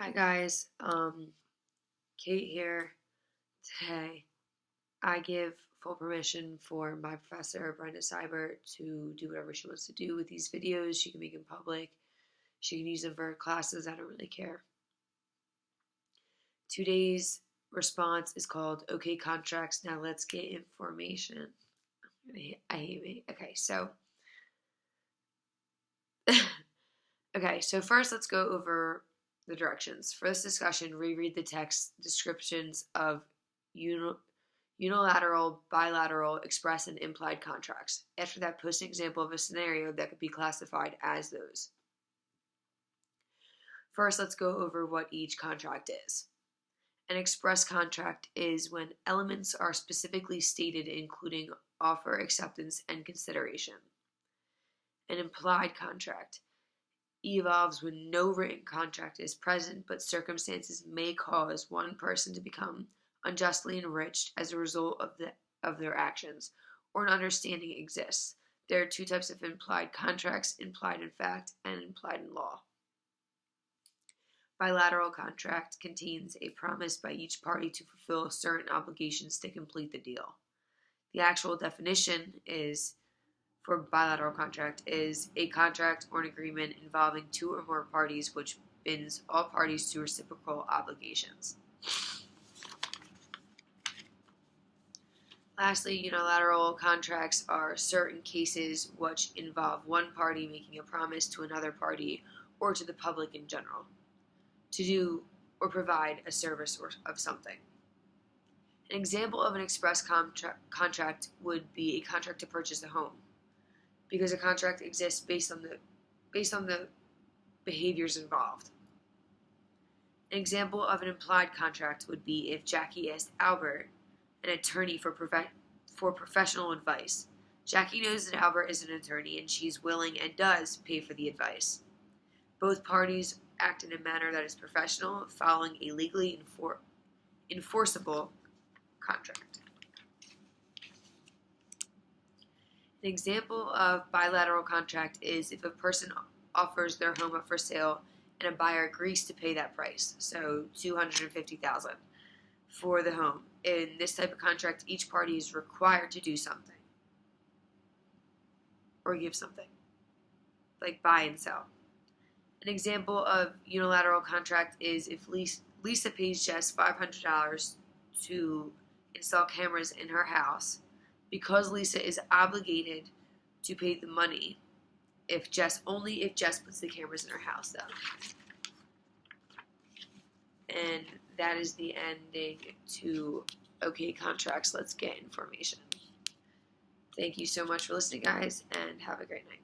Hi guys, Kate here. Today, I give full permission for my professor, Brenda Seibert, to do whatever she wants to do with these videos. She can make them public. She can use them for her classes. I don't really care. Today's response is called "Okay, contracts. Now let's get information." I hate me. So first let's go over the directions. For this discussion, reread the text descriptions of unilateral, bilateral, express, and implied contracts. After that, post an example of a scenario that could be classified as those. First, let's go over what each contract is. An express contract is when elements are specifically stated, including offer, acceptance, and consideration. An implied contract evolves when no written contract is present, but circumstances may cause one person to become unjustly enriched as a result of their actions, or an understanding exists. There are two types of implied contracts: implied in fact and implied in law. Bilateral contract contains a promise by each party to fulfill certain obligations to complete the deal. The actual definition is for bilateral contract is a contract or an agreement involving two or more parties which binds all parties to reciprocal obligations. Lastly, unilateral contracts are certain cases which involve one party making a promise to another party or to the public in general to do or provide a service or of something. An example of an express contract would be a contract to purchase a home, because a contract exists based on the behaviors involved. An example of an implied contract would be if Jackie asked Albert, an attorney, for professional advice. Jackie knows that Albert is an attorney and she's willing and does pay for the advice. Both parties act in a manner that is professional, following a legally enforceable contract. An example of bilateral contract is if a person offers their home up for sale and a buyer agrees to pay that price, so $250,000 for the home. In this type of contract, each party is required to do something or give something, like buy and sell. An example of unilateral contract is if Lisa pays Jess $500 to install cameras in her house, because Lisa is obligated to pay the money if Jess puts the cameras in her house, though. And that is the ending to Okay, contracts. Let's get information. Thank you so much for listening, guys, and have a great night.